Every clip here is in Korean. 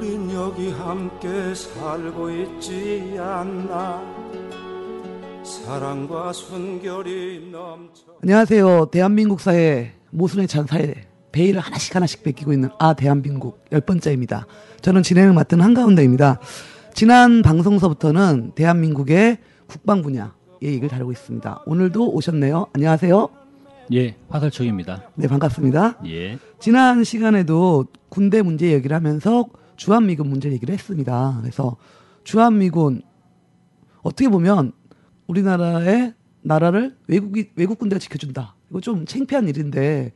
우린 여기 함께 살고 있지 않나. 사랑과 순결이 넘쳐. 안녕하세요. 대한민국 사회 모순의 찬사에 베일을 하나씩 벗기고 있는 대한민국 10번째입니다. 저는 진행을 맡은 한가운데입니다. 지난 방송서부터는 대한민국의 국방 분야의 얘기를 다루고 있습니다. 오늘도 오셨네요. 안녕하세요. 예, 화살촉입니다. 네, 반갑습니다. 예. 지난 시간에도 군대 문제 얘기를 하면서 주한미군 문제 얘기를 했습니다. 그래서 주한미군 어떻게 보면 우리나라의 나라를 외국 군대가 지켜준다. 이거 좀 창피한 일인데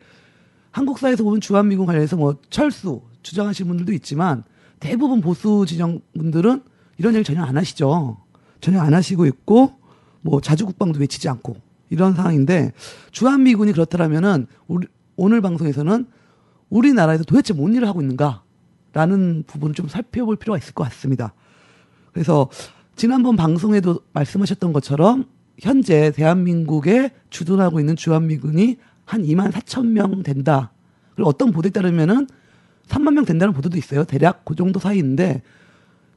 한국사에서 보면 주한미군 관련해서 뭐 철수 주장하시는 분들도 있지만 대부분 보수 진영 분들은 이런 얘기 전혀 안 하시죠. 전혀 안 하시고 있고 뭐 자주국방도 외치지 않고 이런 상황인데 주한미군이 그렇다면은 오늘 방송에서는 우리나라에서 도대체 뭔 일을 하고 있는가라는 부분을 좀 살펴볼 필요가 있을 것 같습니다. 그래서 지난번 방송에도 말씀하셨던 것처럼 현재 대한민국에 주둔하고 있는 주한미군이 한 24,000명 된다. 그리고 어떤 보도에 따르면은 3만 명 된다는 보도도 있어요. 대략 그 정도 사이인데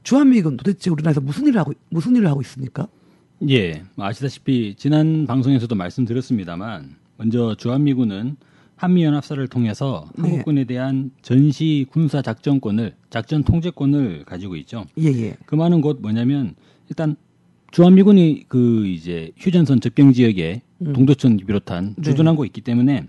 주한미군 도대체 우리나라에서 무슨 일을 하고 있습니까? 예, 아시다시피 지난 방송에서도 말씀드렸습니다만 먼저 주한미군은 한미연합사를 통해서 한국군에 대한 전시 군사 작전 통제권을 가지고 있죠. 예. 그 말은 곧 뭐냐면 일단 주한미군이 그 이제 휴전선 접경 지역에 동두천 비롯한 주둔하고 있기 때문에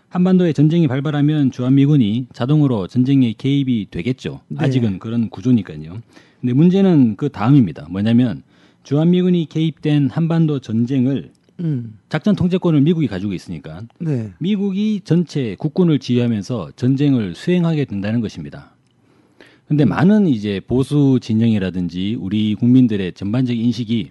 한반도에 전쟁이 발발하면 주한미군이 자동으로 전쟁에 개입이 되겠죠. 네. 아직은 그런 구조니까요. 근데 문제는 그 다음입니다. 뭐냐면 주한미군이 개입된 한반도 전쟁을 작전 통제권을 미국이 가지고 있으니까 네. 미국이 전체 국군을 지휘하면서 전쟁을 수행하게 된다는 것입니다. 근데 많은 이제 보수 진영이라든지 우리 국민들의 전반적 인식이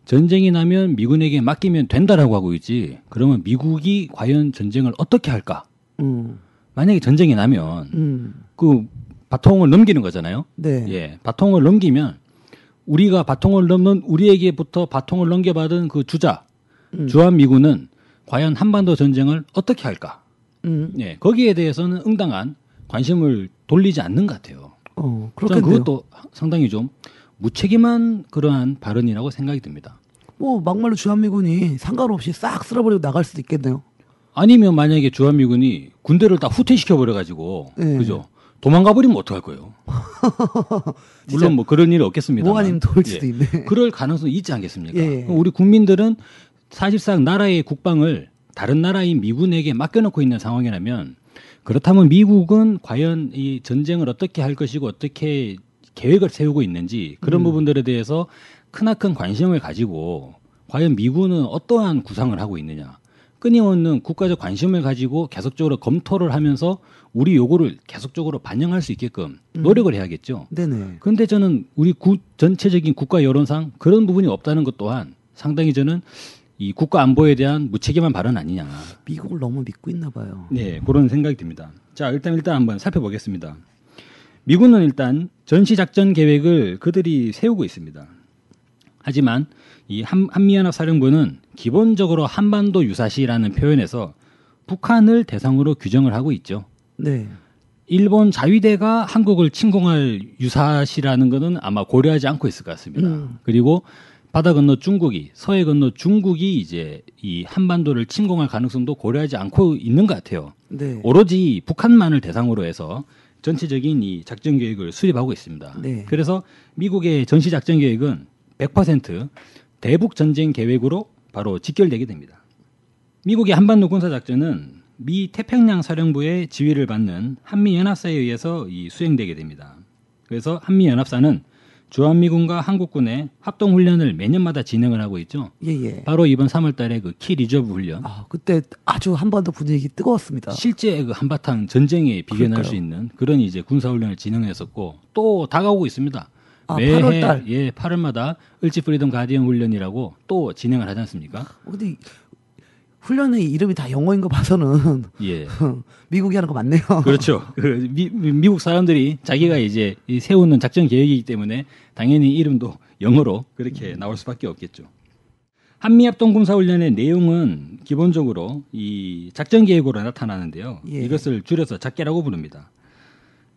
전쟁이 나면 미군에게 맡기면 된다라고 하고 있지. 그러면 미국이 과연 전쟁을 어떻게 할까? 만약에 전쟁이 나면 그 바통을 넘기는 거잖아요. 네. 예, 바통을 넘기면 우리가 우리에게부터 바통을 넘겨받은 그 주자 주한미군은 과연 한반도 전쟁을 어떻게 할까? 예, 거기에 대해서는 응당한 관심을 돌리지 않는 것 같아요. 그렇겠네요. 저는 그것도 상당히 좀 무책임한 그러한 발언이라고 생각이 듭니다. 뭐 막말로 주한미군이 상관없이 싹 쓸어버리고 나갈 수도 있겠네요. 아니면 만약에 주한미군이 군대를 다 후퇴시켜 버려가지고 네. 그죠? 도망가 버리면 어떡할 거예요? 물론 뭐 그런 일은 없겠습니다. 뭐 아니면 도울 수도 있네. 그럴 가능성이 있지 않겠습니까? 예. 우리 국민들은 사실상 나라의 국방을 다른 나라인 미군에게 맡겨놓고 있는 상황이라면 그렇다면 미국은 과연 이 전쟁을 어떻게 할 것이고 어떻게 계획을 세우고 있는지 그런 부분들에 대해서 크나큰 관심을 가지고 과연 미군은 어떠한 구상을 하고 있느냐. 끊임없는 국가적 관심을 가지고 계속적으로 검토를 하면서 우리 요구를 계속적으로 반영할 수 있게끔 노력을 해야겠죠. 네네. 그런데 저는 우리 전체적인 국가 여론상 그런 부분이 없다는 것 또한 상당히 저는 이 국가 안보에 대한 무책임한 발언 아니냐. 미국을 너무 믿고 있나 봐요. 네, 그런 생각이 듭니다. 자, 일단 한번 살펴보겠습니다. 미군은 일단 전시작전 계획을 그들이 세우고 있습니다. 하지만 이 한미연합사령부는 기본적으로 한반도 유사시라는 표현에서 북한을 대상으로 규정을 하고 있죠. 네. 일본 자위대가 한국을 침공할 유사시라는 것은 아마 고려하지 않고 있을 것 같습니다. 그리고 바다 건너 서해 건너 중국이 이제 이 한반도를 침공할 가능성도 고려하지 않고 있는 것 같아요. 네. 오로지 북한만을 대상으로 해서 전체적인 이 작전 계획을 수립하고 있습니다. 네. 그래서 미국의 전시 작전 계획은 100% 대북 전쟁 계획으로 바로 직결되게 됩니다. 미국의 한반도 군사 작전은 미 태평양 사령부의 지휘를 받는 한미연합사에 의해서 수행되게 됩니다. 그래서 한미연합사는 주한미군과 한국군의 합동훈련을 매년마다 진행을 하고 있죠. 예. 바로 이번 3월달에 그 키 리저브 훈련. 그때 아주 한반도 분위기 뜨거웠습니다. 실제 그 한바탕 전쟁에 비견할 그러니까요. 수 있는 그런 이제 군사훈련을 진행했었고 또 다가오고 있습니다. 매해 8월달. 8월마다 을지 프리덤 가디언 훈련이라고 또 진행을 하지 않습니까? 근데 훈련의 이름이 다 영어인 거 봐서는 예. 미국이 하는 거 맞네요. 그렇죠. 미국 사람들이 자기가 이제 세우는 작전 계획이기 때문에 당연히 이름도 영어로 그렇게 나올 수밖에 없겠죠. 한미합동군사훈련의 내용은 기본적으로 이 작전 계획으로 나타나는데요. 예. 이것을 줄여서 작계라고 부릅니다.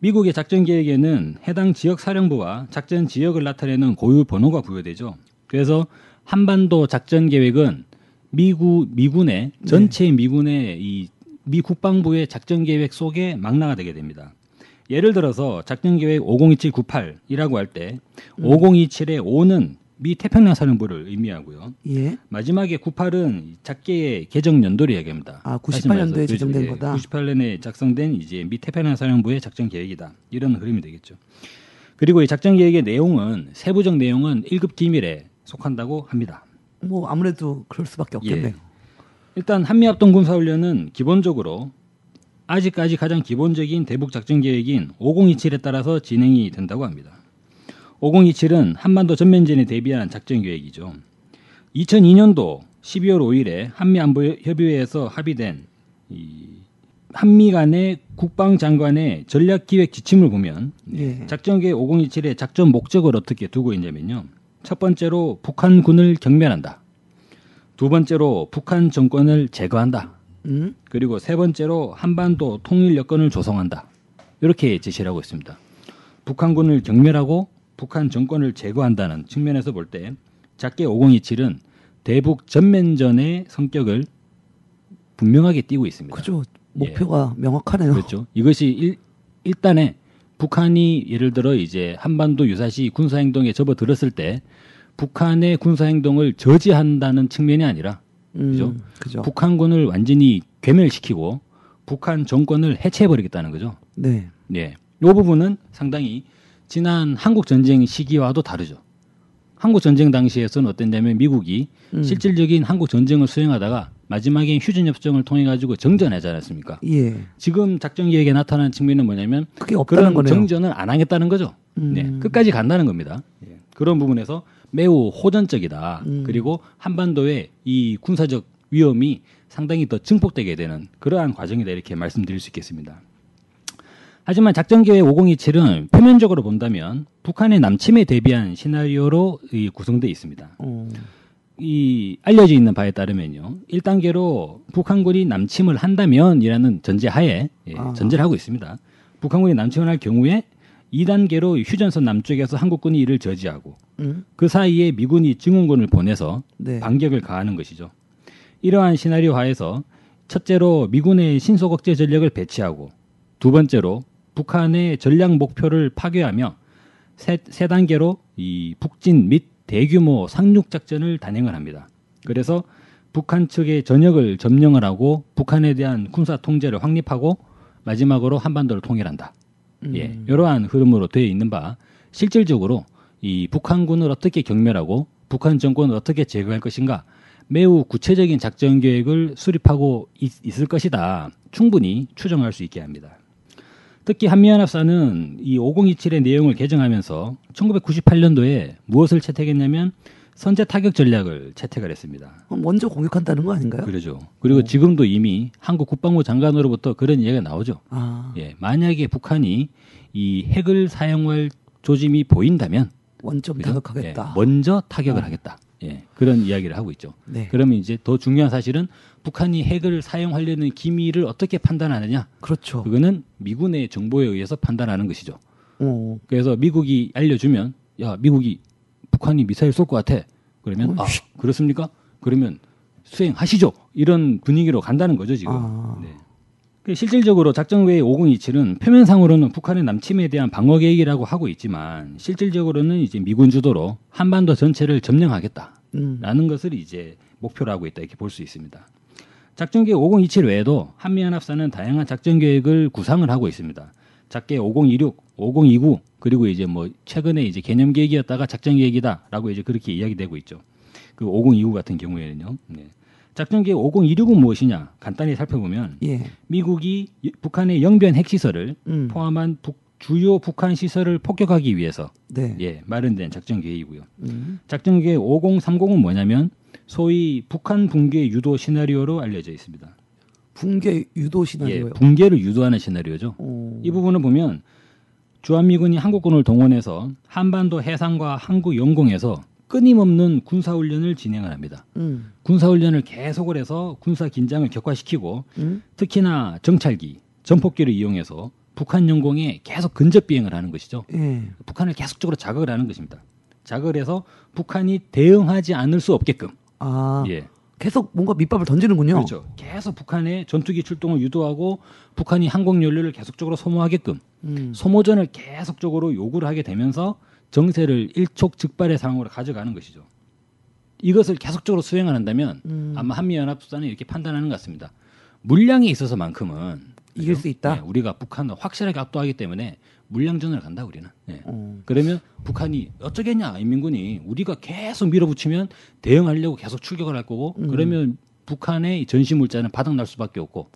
미국의 작전 계획에는 해당 지역 사령부와 작전 지역을 나타내는 고유 번호가 부여되죠. 그래서 한반도 작전 계획은 미군의 전체 미군의 이 미 국방부의 작전 계획 속에 망라가 되게 됩니다. 예를 들어서 작전 계획 502798이라고 할 때 5027의 5는 미 태평양 사령부를 의미하고요. 예. 마지막에 98은 작계의 개정 연도를 얘기합니다. 아, 98년도에 다시 말해서 제정된 거다. 98년에 작성된 이제 미 태평양 사령부의 작전 계획이다. 이런 흐름이 되겠죠. 그리고 이 작전 계획의 내용은 세부적 내용은 1급 기밀에 속한다고 합니다. 뭐 아무래도 그럴 수밖에 없겠네요. 예. 일단 한미합동 군사훈련은 기본적으로 아직까지 가장 기본적인 대북 작전 계획인 5027에 따라서 진행이 된다고 합니다. 5027은 한반도 전면전에 대비한 작전 계획이죠. 2002년도 12월 5일에 한미안보협의회에서 합의된 이 한미 간의 국방장관의 전략기획 지침을 보면 예. 작전계획 5027의 작전 목적을 어떻게 두고 있냐면요. 첫 번째로 북한군을 경멸한다. 두 번째로 북한 정권을 제거한다. 그리고 세 번째로 한반도 통일 여건을 조성한다. 이렇게 제시를 하고 있습니다. 북한군을 경멸하고 북한 정권을 제거한다는 측면에서 볼 때 작계 5027은 대북 전면전의 성격을 분명하게 띄고 있습니다. 그죠. 목표가 명확하네요. 그렇죠. 이것이 일단에 북한이 예를 들어 이제 한반도 유사시 군사행동에 접어들었을 때 북한의 군사행동을 저지한다는 측면이 아니라 그죠? 북한군을 완전히 괴멸시키고 북한 정권을 해체해버리겠다는 거죠. 네. 네. 이 부분은 상당히 지난 한국 전쟁 시기와도 다르죠. 한국 전쟁 당시에서는 어땠냐면 미국이 실질적인 한국 전쟁을 수행하다가 마지막에 휴전 협정을 통해 가지고 정전하지 않았습니까? 예. 지금 작전 계획에 나타나는 측면은 뭐냐면 그게 없다는 그런 거네요. 정전을 안 하겠다는 거죠. 네. 끝까지 간다는 겁니다. 예. 그런 부분에서 매우 호전적이다. 그리고 한반도의 이 군사적 위험이 상당히 더 증폭되게 되는 그러한 과정이다 이렇게 말씀드릴 수 있겠습니다. 하지만 작전계획 5027은 표면적으로 본다면 북한의 남침에 대비한 시나리오로 구성되어 있습니다. 이 알려져 있는 바에 따르면요. 1단계로 북한군이 남침을 한다면이라는 전제하에 전제를 하고 있습니다. 북한군이 남침을 할 경우에 2단계로 휴전선 남쪽에서 한국군이 이를 저지하고 그 사이에 미군이 증원군을 보내서 네. 반격을 가하는 것이죠. 이러한 시나리오 하에서 첫째로 미군의 신속 억제 전력을 배치하고 두 번째로 북한의 전략 목표를 파괴하며 세 단계로 이 북진 및 대규모 상륙 작전을 단행을 합니다. 그래서 북한 측의 전역을 점령을 하고 북한에 대한 군사 통제를 확립하고 마지막으로 한반도를 통일한다. 예, 이러한 흐름으로 되어 있는 바 실질적으로 이 북한군을 어떻게 경멸하고 북한 정권을 어떻게 제거할 것인가 매우 구체적인 작전 계획을 수립하고 있을 것이다. 충분히 추정할 수 있게 합니다. 특히 한미연합사는 이 5027의 내용을 개정하면서 1998년도에 무엇을 채택했냐면 선제 타격 전략을 채택을 했습니다. 먼저 공격한다는 거 아닌가요? 그러죠. 그리고 지금도 이미 한국 국방부 장관으로부터 그런 이야기가 나오죠. 예, 만약에 북한이 이 핵을 사용할 조짐이 보인다면 원점 타격하겠다. 예, 먼저 타격을 하겠다. 예, 그런 이야기를 하고 있죠. 네. 그러면 이제 더 중요한 사실은 북한이 핵을 사용하려는 기미를 어떻게 판단하느냐? 그렇죠. 그거는 미군의 정보에 의해서 판단하는 것이죠. 그래서 미국이 알려주면 야 미국이 북한이 미사일 쏠 것 같아. 그러면 아 그렇습니까? 그러면 수행하시죠. 이런 분위기로 간다는 거죠 지금. 네. 실질적으로 작전계획 5027은 표면상으로는 북한의 남침에 대한 방어 계획이라고 하고 있지만 실질적으로는 이제 미군 주도로 한반도 전체를 점령하겠다라는 것을 이제 목표로 하고 있다 이렇게 볼 수 있습니다. 작전계획 5027 외에도 한미연합사는 다양한 작전계획을 구상을 하고 있습니다. 작계 5026, 5029 그리고 이제 뭐 최근에 이제 개념 계획이었다가 작전 계획이다라고 이제 그렇게 이야기되고 있죠. 그 5029 같은 경우에는요. 네. 작전 계획 5026은 무엇이냐? 간단히 살펴보면 미국이 북한의 영변 핵시설을 포함한 주요 북한 시설을 폭격하기 위해서 마련된 작전 계획이고요. 작전 계획 5030은 뭐냐면 소위 북한 붕괴 유도 시나리오로 알려져 있습니다. 붕괴 유도 시나리오요? 예, 붕괴를 유도하는 시나리오죠. 이 부분을 보면 주한미군이 한국군을 동원해서 한반도 해상과 한국 영공에서 끊임없는 군사훈련을 진행을 합니다. 군사훈련을 계속을 해서 군사 긴장을 격화시키고 특히나 정찰기, 전폭기를 이용해서 북한 영공에 계속 근접 비행을 하는 것이죠. 예. 북한을 계속적으로 자극을 하는 것입니다. 자극을 해서 북한이 대응하지 않을 수 없게끔. 아, 예. 계속 뭔가 밑밥을 던지는군요. 그렇죠. 계속 북한의 전투기 출동을 유도하고 북한이 항공 연료를 계속적으로 소모하게끔 소모전을 계속적으로 요구를 하게 되면서 정세를 일촉즉발의 상황으로 가져가는 것이죠. 이것을 계속적으로 수행을 한다면 아마 한미연합수사는 이렇게 판단하는 것 같습니다. 물량에 있어서만큼은 이길 수 있다. 네, 우리가 북한을 확실하게 압도하기 때문에 물량전을 간다 우리는. 네. 그러면 북한이 어쩌겠냐 인민군이 우리가 계속 밀어붙이면 대응하려고 계속 출격을 할 거고 그러면 북한의 전시물자는 바닥날 수밖에 없고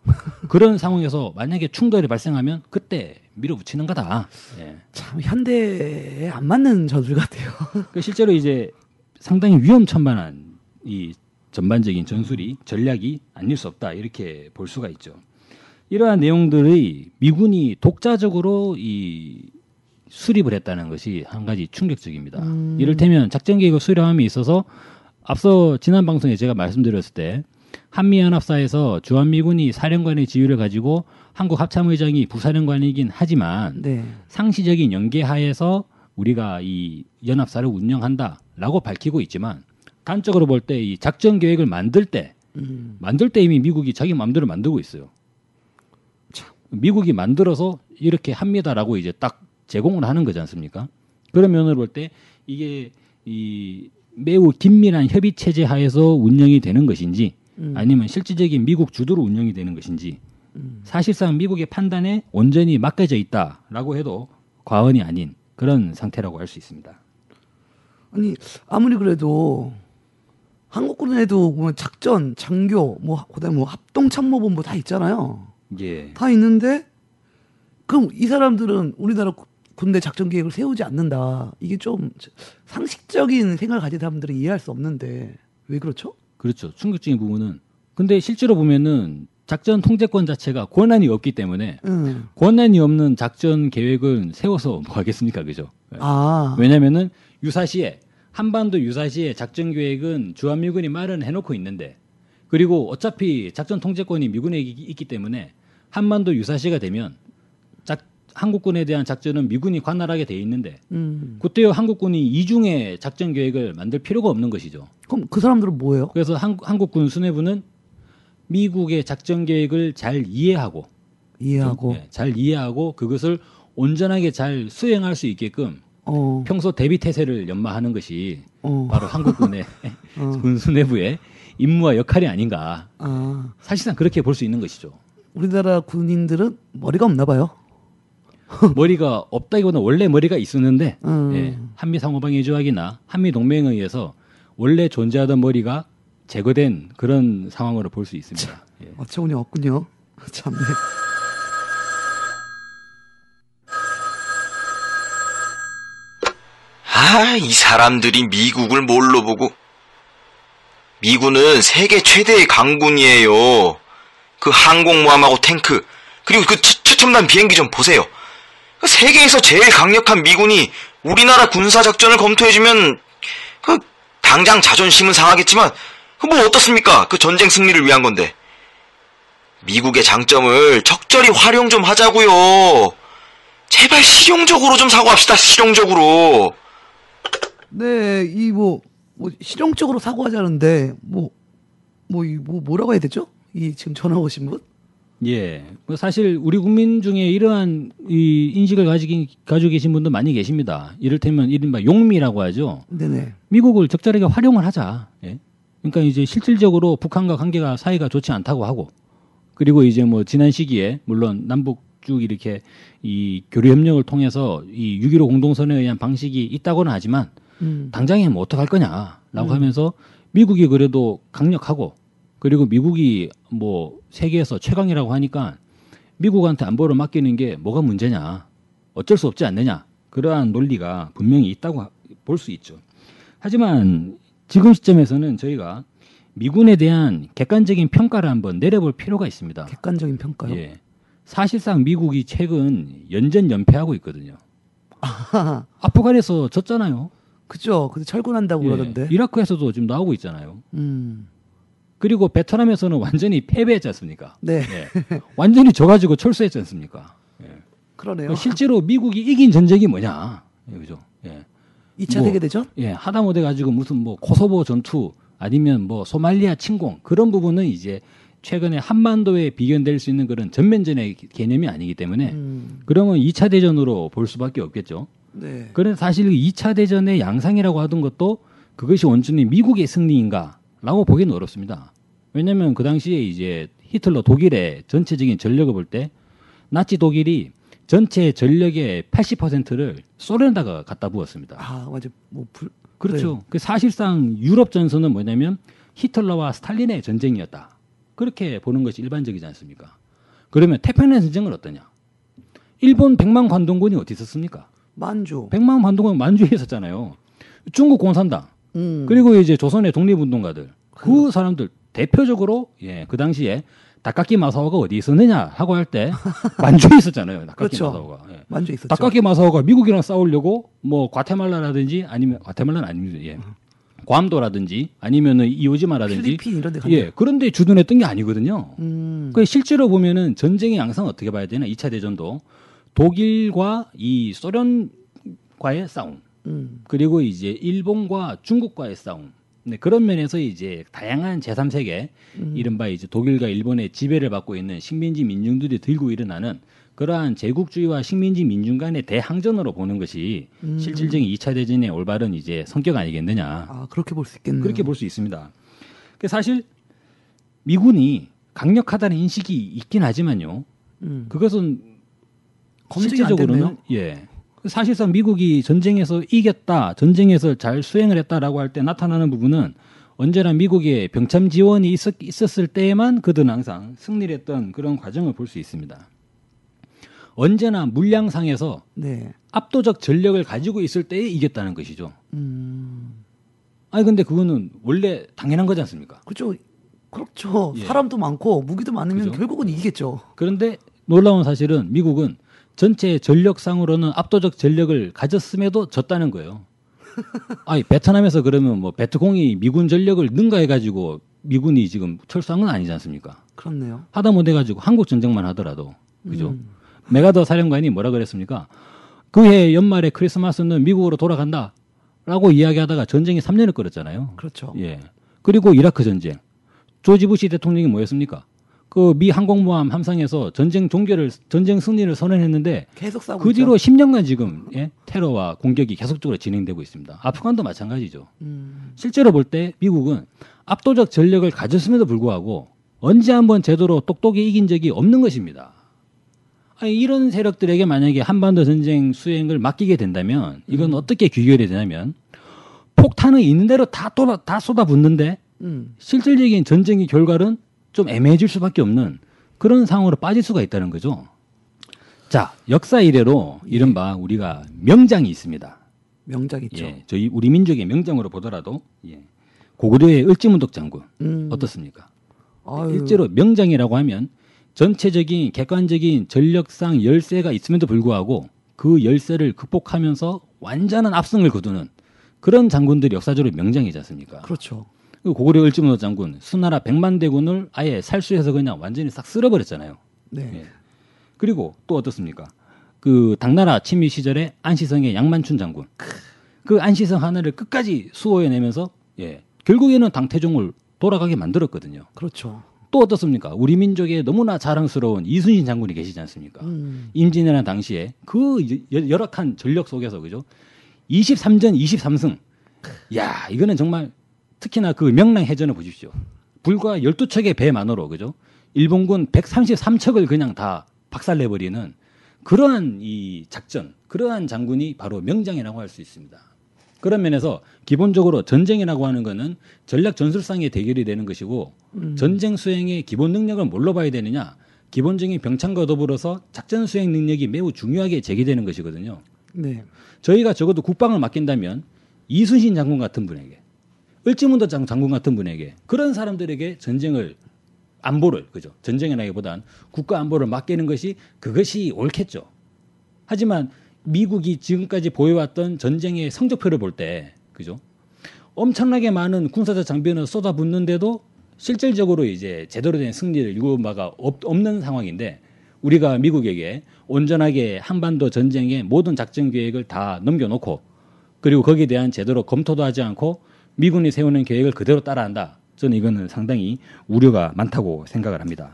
그런 상황에서 만약에 충돌이 발생하면 그때 밀어붙이는 거다. 예. 참 현대에 안 맞는 전술 같아요. 그 실제로 이제 상당히 위험천만한 이 전반적인 전술이 전략이 아닐 수 없다 이렇게 볼 수가 있죠. 이러한 내용들의 미군이 독자적으로 이 수립을 했다는 것이 한 가지 충격적입니다. 이를테면 작전 계획의 수립함에 있어서 앞서 지난 방송에 제가 말씀드렸을 때 한미연합사에서 주한미군이 사령관의 지위를 가지고 한국 합참의장이 부사령관이긴 하지만 네. 상시적인 연계하에서 우리가 이 연합사를 운영한다라고 밝히고 있지만 단적으로 볼 때 이 작전 계획을 만들 때 이미 미국이 자기 마음대로 만들고 있어요. 미국이 만들어서 이렇게 합니다라고 이제 딱 제공을 하는 거지 않습니까? 그런 면으로 볼 때 이게 이 매우 긴밀한 협의 체제 하에서 운영이 되는 것인지 아니면 실질적인 미국 주도로 운영이 되는 것인지 사실상 미국의 판단에 온전히 맡겨져 있다라고 해도 과언이 아닌 그런 상태라고 할 수 있습니다. 아니 아무리 그래도 한국군에도 보면 작전, 장교, 뭐 그다음에 뭐 합동참모본부 다 있잖아요. 예. 다 있는데 그럼 이 사람들은 우리나라 군대 작전 계획을 세우지 않는다. 이게 좀 상식적인 생각을 가진 사람들은 이해할 수 없는데 왜 그렇죠? 그렇죠. 충격적인 부분은 근데 실제로 보면은 작전 통제권 자체가 권한이 없기 때문에 권한이 없는 작전 계획을 세워서 뭐 하겠습니까, 그죠? 아, 왜냐면은 유사시에 한반도 유사시에 작전 계획은 주한미군이 마련해 놓고 있는데 그리고 어차피 작전 통제권이 미군에 있기 때문에 한반도 유사시가 되면 한국군에 대한 작전은 미군이 관할하게 돼 있는데 그때 한국군이 이중의 작전 계획을 만들 필요가 없는 것이죠. 그럼 그 사람들은 뭐예요? 그래서 한국군 수뇌부는 미국의 작전 계획을 잘 이해하고 잘 이해하고 그것을 온전하게 잘 수행할 수 있게끔 평소 대비 태세를 연마하는 것이 바로 한국군의 군 수뇌부의 임무와 역할이 아닌가. 사실상 그렇게 볼 수 있는 것이죠. 우리나라 군인들은 머리가 없나 봐요. 머리가 없다기보다 원래 머리가 있었는데 예, 한미 상호방위 조약이나 한미 동맹에 의해서 원래 존재하던 머리가 제거된 그런 상황으로 볼 수 있습니다. 예. 어처구니 없군요. 참네. 아, 이 사람들이 미국을 뭘로 보고. 미군은 세계 최대의 강군이에요. 그 항공모함하고 탱크, 그리고 그 최첨단 비행기 좀 보세요. 세계에서 제일 강력한 미군이 우리나라 군사작전을 검토해주면 그 당장 자존심은 상하겠지만 그 뭐 어떻습니까? 그 전쟁 승리를 위한 건데. 미국의 장점을 적절히 활용 좀 하자고요. 제발 실용적으로 좀 사고합시다. 실용적으로. 네, 이 뭐 실용적으로 사고하자는데 뭐라고 해야 되죠? 이 지금 전화 오신 분? 예, 뭐 사실 우리 국민 중에 이러한 이 인식을 가지고 계신 분도 많이 계십니다. 이를테면 이른바 용미라고 하죠. 네네. 미국을 적절하게 활용을 하자. 예? 그러니까 이제 실질적으로 북한과 관계가 사이가 좋지 않다고 하고, 그리고 이제 뭐 지난 시기에 물론 남북 쭉 이렇게 이 교류 협력을 통해서 이 6.15 공동선언에 의한 방식이 있다고는 하지만 당장에 뭐 어떡할 거냐라고 하면서 미국이 그래도 강력하고. 그리고 미국이 뭐 세계에서 최강이라고 하니까 미국한테 안보를 맡기는 게 뭐가 문제냐, 어쩔 수 없지 않느냐, 그러한 논리가 분명히 있다고 볼 수 있죠. 하지만 지금 시점에서는 저희가 미군에 대한 객관적인 평가를 한번 내려볼 필요가 있습니다. 객관적인 평가요? 예. 사실상 미국이 최근 연전 연패하고 있거든요. 아프간에서 졌잖아요. 그죠. 근데 철군한다고 예. 그러던데. 이라크에서도 지금 나오고 있잖아요. 그리고 베트남에서는 완전히 패배했지 않습니까? 네. 예. 완전히 져가지고 철수했지 않습니까? 예. 그러네요. 실제로 미국이 이긴 전쟁이 뭐냐, 그죠? 예. 2차 세계대전? 예, 하다못해 가지고 무슨 뭐 코소보 전투 아니면 뭐 소말리아 침공 그런 부분은 이제 최근에 한반도에 비견될 수 있는 그런 전면전의 개념이 아니기 때문에 그러면 2차 대전으로 볼 수밖에 없겠죠. 네. 그런데 사실 2차 대전의 양상이라고 하던 것도 그것이 온전히 미국의 승리인가라고 보기는 어렵습니다. 왜냐하면 그 당시에 이제 히틀러 독일의 전체적인 전력을 볼 때 나치 독일이 전체 전력의 80%를 소련에다가 갖다 부었습니다. 아, 맞아. 그렇죠. 네. 그 사실상 유럽 전선은 뭐냐면 히틀러와 스탈린의 전쟁이었다. 그렇게 보는 것이 일반적이지 않습니까? 그러면 태평양 전쟁은 어떠냐? 일본 100만 관동군이 어디 있었습니까? 만주. 100만 관동군 만주에 있었잖아요. 중국 공산당. 그리고 이제 조선의 독립운동가들. 그 사람들 대표적으로 그 당시에 다카키 마사오가 어디 있었느냐 하고 할 때 만주에 있었잖아요. 다카키 그렇죠. 마사오가. 만주에 있었죠. 다카키 마사오가 미국이랑 싸우려고 뭐 과테말라라든지 아니면 과테말라는 아닙니다. 괌도라든지 아니면은 이오지마라든지 필리핀 이런 데 갔죠. 예, 그런데 주둔했던 게 아니거든요. 그 실제로 보면은 전쟁의 양상은 어떻게 봐야 되나? 2차 대전도 독일과 이 소련과의 싸움. 그리고 이제 일본과 중국과의 싸움. 네, 그런 면에서 이제 다양한 제3세계, 이른바 이제 독일과 일본의 지배를 받고 있는 식민지 민중들이 들고 일어나는 그러한 제국주의와 식민지 민중 간의 대항전으로 보는 것이 실질적인 2차 대전의 올바른 이제 성격 아니겠느냐. 아, 그렇게 볼 수 있겠네요. 그렇게 볼 수 있습니다. 사실 미군이 강력하다는 인식이 있긴 하지만요. 그것은 검증이 안 됐네요. 실제적으로는 사실상 미국이 전쟁에서 이겼다, 전쟁에서 잘 수행을 했다라고 할 때 나타나는 부분은 언제나 미국의 병참 지원이 있었을 때에만 그들은 항상 승리를 했던 그런 과정을 볼 수 있습니다. 언제나 물량상에서 네. 압도적 전력을 가지고 있을 때에 이겼다는 것이죠. 아니 근데 그거는 원래 당연한 거지 않습니까? 그렇죠. 예. 사람도 많고 무기도 많으면 그죠? 결국은 이기겠죠. 그런데 놀라운 사실은 미국은 전체 전력상으로는 압도적 전력을 가졌음에도 졌다는 거예요. 아니 베트남에서 그러면 뭐 베트공이 미군 전력을 능가해가지고 미군이 지금 철수한 건 아니지 않습니까? 그렇네요. 하다못해 가지고 한국 전쟁만 하더라도 그죠? 메가더 사령관이 뭐라 그랬습니까? 그해 연말에 크리스마스는 미국으로 돌아간다라고 이야기하다가 전쟁이 3년을 끌었잖아요. 그렇죠. 예. 그리고 이라크 전쟁. 조지 부시 대통령이 뭐였습니까? 그 미 항공모함 함상에서 전쟁 승리를 선언했는데 계속 싸우고 그 뒤로 있죠. 10년간 지금 테러와 공격이 계속적으로 진행되고 있습니다. 아프간도 마찬가지죠. 실제로 볼 때 미국은 압도적 전력을 가졌음에도 불구하고 언제 한번 제대로 똑똑히 이긴 적이 없는 것입니다. 아니, 이런 세력들에게 만약에 한반도 전쟁 수행을 맡기게 된다면 이건 어떻게 귀결이 되냐면 폭탄은 있는 대로 다 쏟아붓는데 실질적인 전쟁의 결과는 좀 애매해질 수밖에 없는 그런 상황으로 빠질 수가 있다는 거죠. 자, 역사 이래로 이른바 우리가 명장이 있습니다. 명작 있죠. 예, 저희 우리 민족의 명장으로 보더라도 고구려의 을지문덕 장군 어떻습니까? 아유. 실제로 명장이라고 하면 전체적인 객관적인 전력상 열세가 있음에도 불구하고 그 열세를 극복하면서 완전한 압승을 거두는 그런 장군들이 역사적으로 명장이지 않습니까? 그렇죠. 고구려 을지문덕 장군 수나라 100만 대군을 아예 살수해서 그냥 완전히 싹 쓸어버렸잖아요. 네. 예. 그리고 또 어떻습니까? 그 당나라 침입 시절에 안시성의 양만춘 장군 그 안시성 하나를 끝까지 수호해내면서 결국에는 당태종을 돌아가게 만들었거든요. 그렇죠. 또 어떻습니까? 우리 민족의 너무나 자랑스러운 이순신 장군이 계시지 않습니까? 임진왜란 당시에 그 열악한 전력 속에서 그죠? 23전 23승. 야, 이거는 정말 특히나 그 명랑해전을 보십시오. 불과 12척의 배만으로 그죠? 일본군 133척을 그냥 다 박살내버리는 그러한 이 작전, 그러한 장군이 바로 명장이라고 할 수 있습니다. 그런 면에서 기본적으로 전쟁이라고 하는 것은 전략 전술상의 대결이 되는 것이고 전쟁 수행의 기본 능력을 뭘로 봐야 되느냐? 기본적인 병창과 더불어서 작전 수행 능력이 매우 중요하게 제기되는 것이거든요. 네. 저희가 적어도 국방을 맡긴다면 이순신 장군 같은 분에게 을지문덕 장군 같은 분에게 그런 사람들에게 안보를 그죠? 전쟁이라기보단 국가 안보를 맡기는 것이 그것이 옳겠죠. 하지만 미국이 지금까지 보여왔던 전쟁의 성적표를 볼 때 그죠? 엄청나게 많은 군사적 장비를 쏟아붓는데도 실질적으로 이제 제대로 된 승리를 이룬 바가 없는 상황인데 우리가 미국에게 온전하게 한반도 전쟁의 모든 작전 계획을 다 넘겨놓고 그리고 거기에 대한 제대로 검토도 하지 않고 미군이 세우는 계획을 그대로 따라한다. 저는 이거는 상당히 우려가 많다고 생각을 합니다.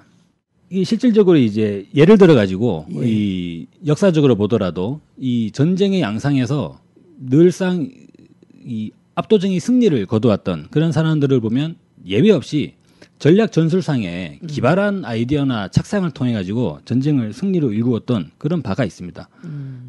이 실질적으로 이제 예를 들어 가지고 이 역사적으로 보더라도 이 전쟁의 양상에서 늘상 이 압도적인 승리를 거두었던 그런 사람들을 보면 예외 없이 전략 전술상에 기발한 아이디어나 착상을 통해 가지고 전쟁을 승리로 일구었던 그런 바가 있습니다.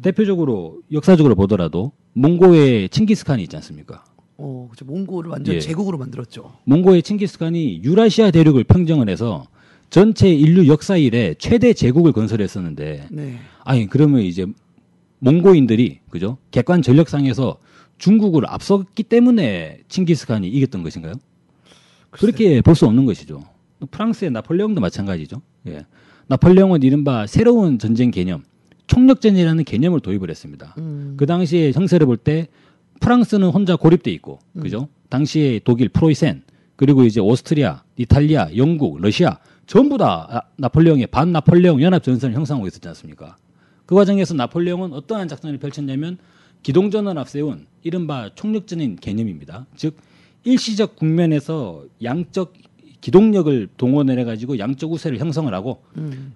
대표적으로 역사적으로 보더라도 몽고의 칭기스칸이 있지 않습니까? 그렇죠. 몽고를 완전 제국으로 만들었죠. 몽고의 칭기스칸이 유라시아 대륙을 평정을 해서 전체 인류 역사 이래 최대 제국을 건설했었는데, 네. 아니 그러면 이제 몽고인들이 그죠? 객관 전력상에서 중국을 앞섰기 때문에 칭기스칸이 이겼던 것인가요? 그렇게 볼 수 없는 것이죠. 프랑스의 나폴레옹도 마찬가지죠. 예. 나폴레옹은 이른바 새로운 전쟁 개념, 총력전이라는 개념을 도입을 했습니다. 그 당시에 형세를 볼 때 프랑스는 혼자 고립돼 있고, 그죠? 당시에 독일, 프로이센, 그리고 이제 오스트리아, 이탈리아, 영국, 러시아 전부 다 나폴레옹의 반나폴레옹 연합 전선을 형성하고 있었지 않습니까? 그 과정에서 나폴레옹은 어떠한 작전을 펼쳤냐면 기동전을 앞세운 이른바 총력전인 개념입니다. 즉 일시적 국면에서 양적 기동력을 동원을 해가지고 양적 우세를 형성을 하고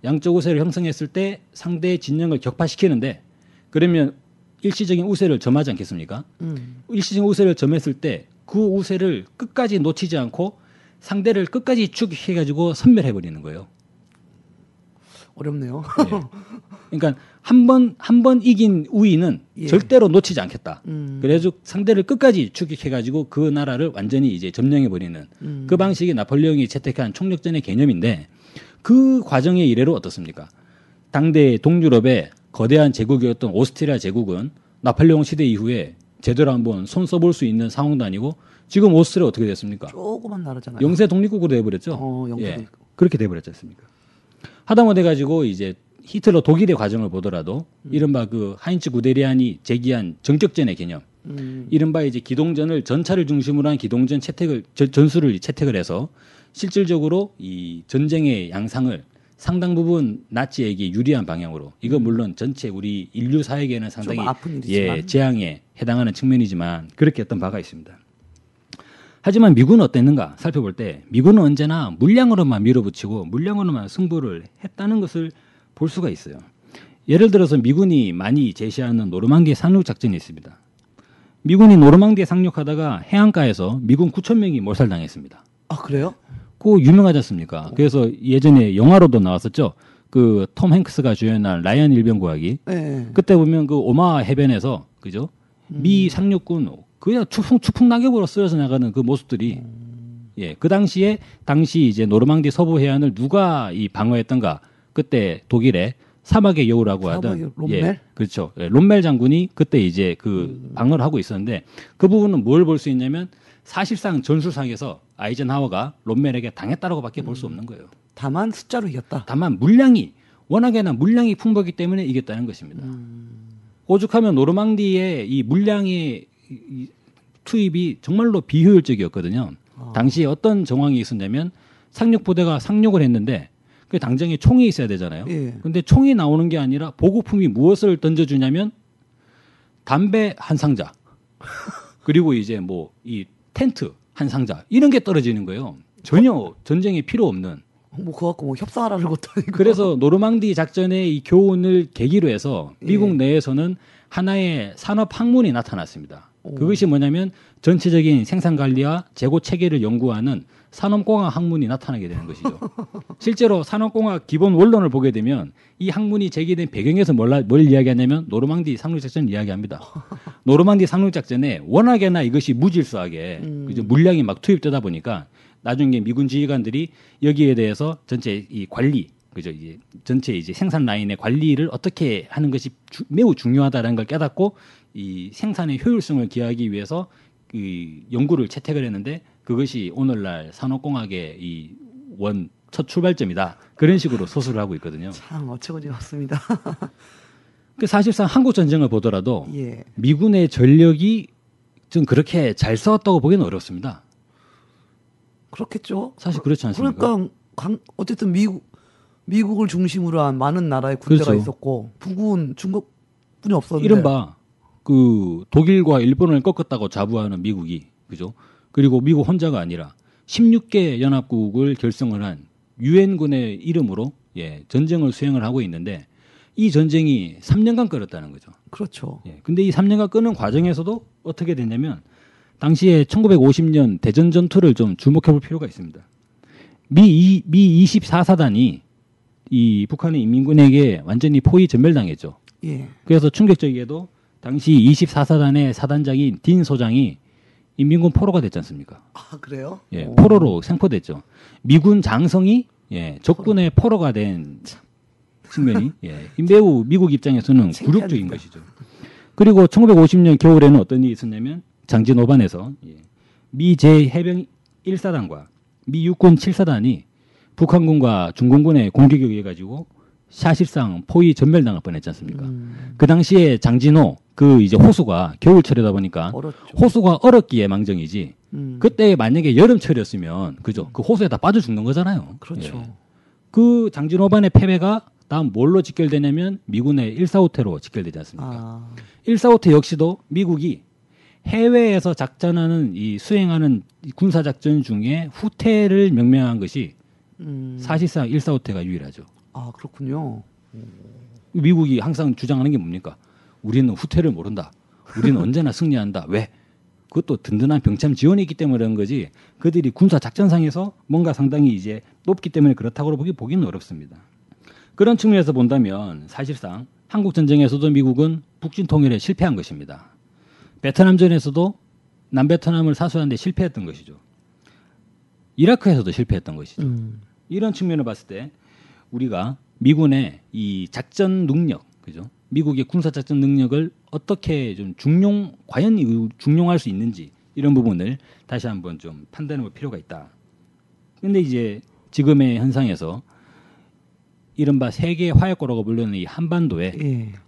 양적 우세를 형성했을 때 상대의 진영을 격파시키는데 그러면 일시적인 우세를 점하지 않겠습니까? 일시적인 우세를 점했을 때 그 우세를 끝까지 놓치지 않고 상대를 끝까지 추격해가지고 섬멸해버리는 거예요. 어렵네요. 예. 그러니까 한 번 이긴 우위는 절대로 놓치지 않겠다. 그래서 상대를 끝까지 추격해가지고 그 나라를 완전히 이제 점령해버리는 그 방식이 나폴레옹이 채택한 총력전의 개념인데 그 과정의 이래로 어떻습니까? 당대 동유럽의 거대한 제국이었던 오스트리아 제국은 나폴레옹 시대 이후에 제대로 한번 손 써볼 수 있는 상황도 아니고 지금 오스트리아 어떻게 됐습니까? 조그만 나라잖아요. 영세 독립국으로 돼버렸죠. 영세 예, 독립국. 그렇게 돼버렸지 않습니까? 하다못해 가지고 이제 히틀러 독일의 과정을 보더라도 이른바 그 하인츠 구데리안이 제기한 정격전의 개념, 이른바 이제 기동전을 전차를 중심으로 한 기동전 전술을 채택을 해서 실질적으로 이 전쟁의 양상을 상당 부분 나치에게 유리한 방향으로 이거 물론 전체 우리 인류 사회계에는 상당히 아픈 일이지만. 재앙에 해당하는 측면이지만 그렇게 했던 바가 있습니다. 하지만 미군은 어땠는가 살펴볼 때 미군은 언제나 물량으로만 밀어붙이고 물량으로만 승부를 했다는 것을 볼 수가 있어요. 예를 들어서 미군이 많이 제시하는 노르망디 상륙 작전이 있습니다. 미군이 노르망디에 상륙하다가 해안가에서 미군 9,000명이 몰살당했습니다. 아 그래요? 그거 유명하지 않습니까? 그래서 예전에 영화로도 나왔었죠. 그 톰 행크스가 주연한 라이언 일병 구하기. 네. 그때 보면 그 오마하 해변에서 그죠? 미 상륙군 그냥 추풍 낙엽으로 쓰러져 나가는 그 모습들이 예, 그 당시 이제 노르망디 서부 해안을 누가 이 방어했던가? 그때 독일의 사막의 여우라고 하던 롬멜? 예, 그렇죠. 예, 롬멜 장군이 그때 이제 그 방어를 하고 있었는데 그 부분은 뭘 볼 수 있냐면 사실상 전술상에서 아이젠하워가 롬멜에게 당했다라고밖에 볼 수 없는 거예요. 다만 숫자로 이겼다. 다만 물량이 워낙에나 물량이 풍부하기 때문에 이겼다는 것입니다. 오죽하면 노르망디의 이 물량의 이 투입이 정말로 비효율적이었거든요. 당시에 어떤 정황이 있었냐면 상륙부대가 상륙을 했는데 그 당장에 총이 있어야 되잖아요. 근데 총이 나오는 게 아니라 보급품이 무엇을 던져주냐면 담배 한 상자 그리고 이제 뭐 이 텐트 한 상자 이런 게 떨어지는 거예요. 전혀 전쟁에 필요 없는. 뭐 그거 갖고 뭐 협상하라는 것도 아니고. 그래서 노르망디 작전의 이 교훈을 계기로 해서 미국 내에서는 하나의 산업 학문이 나타났습니다. 그것이 뭐냐면 전체적인 생산 관리와 재고 체계를 연구하는 산업공학 학문이 나타나게 되는 것이죠. 실제로 산업공학 기본 원론을 보게 되면 이 학문이 제기된 배경에서 뭘 이야기하냐면 노르망디 상륙작전을 이야기합니다. 노르망디 상륙작전에 워낙에나 이것이 무질서하게 그죠? 물량이 막 투입되다 보니까 나중에 미군 지휘관들이 여기에 대해서 전체 이 관리 그죠? 이제 전체 이제 생산 라인의 관리를 어떻게 하는 것이 매우 중요하다는 걸 깨닫고 이 생산의 효율성을 기하기 위해서 그 연구를 채택을 했는데 그것이 오늘날 산업공학의 이 첫 출발점이다. 그런 식으로 소설을 하고 있거든요. 참 어처구니 없습니다. 그 사실상 한국 전쟁을 보더라도 예. 미군의 전력이 좀 그렇게 잘 싸웠다고 보기는 어렵습니다. 그렇겠죠. 사실 그렇지 않습니까? 그러니까 어쨌든 미국을 중심으로 한 많은 나라의 군대가 그렇죠. 있었고 북은 중국뿐이 없었는데 이른바 그 독일과 일본을 꺾었다고 자부하는 미국이 그죠? 그리고 미국 혼자가 아니라 16개 연합국을 결성을 한 유엔군의 이름으로 예, 전쟁을 수행을 하고 있는데 이 전쟁이 3년간 끌었다는 거죠. 그렇죠. 예, 근데 이 3년간 끄는 과정에서도 어떻게 됐냐면 당시에 1950년 대전 전투를 좀 주목해 볼 필요가 있습니다. 미 24사단이 이 북한의 인민군에게 완전히 포위 전멸당했죠. 예. 그래서 충격적이게도 당시 24사단의 사단장인 딘 소장이 인민군 포로가 됐지 않습니까? 아 그래요? 예, 오. 포로로 생포됐죠. 미군 장성이 예, 적군의 포로가 된 측면이 예, 매우 미국 입장에서는 굴욕적인 것이죠. 그리고 1950년 겨울에는 어떤 일이 있었냐면 장진 오반에서 예, 미 제해병 1사단과 미 육군 7사단이 북한군과 중공군의 공격에 의해 가지고 사실상 포위 전멸당할 뻔했지 않습니까? 그 당시에 장진호 그 이제 호수가 겨울철이다 보니까 얼었죠. 호수가 얼었기에 망정이지. 음. 그때 만약에 여름철이었으면 그죠? 그 호수에 다 빠져 죽는 거잖아요. 그렇죠. 예. 그 장진호반의 패배가 다음 뭘로 직결되냐면 미군의 145태로 직결되지 않습니까? 아. 145태 역시도 미국이 해외에서 작전하는 이 수행하는 군사 작전 중에 후퇴를 명명한 것이 사실상 145태가 유일하죠. 아 그렇군요. 미국이 항상 주장하는 게 뭡니까? 우리는 후퇴를 모른다. 우리는 언제나 승리한다. 왜? 그것도 든든한 병참 지원이 있기 때문에 그런 거지. 그들이 군사 작전상에서 뭔가 상당히 이제 높기 때문에 그렇다고 보기는 어렵습니다. 그런 측면에서 본다면 사실상 한국 전쟁에서도 미국은 북진 통일에 실패한 것입니다. 베트남전에서도 남베트남을 사수하는 데 실패했던 것이죠. 이라크에서도 실패했던 것이죠. 이런 측면을 봤을 때 우리가 미군의 이 작전 능력, 그죠? 미국의 군사 작전 능력을 어떻게 좀 과연 중용할 수 있는지 이런 부분을 다시 한번 좀 판단해 볼 필요가 있다. 근데 이제 지금의 현상에서 이른바 세계 화약고라고 불리는 이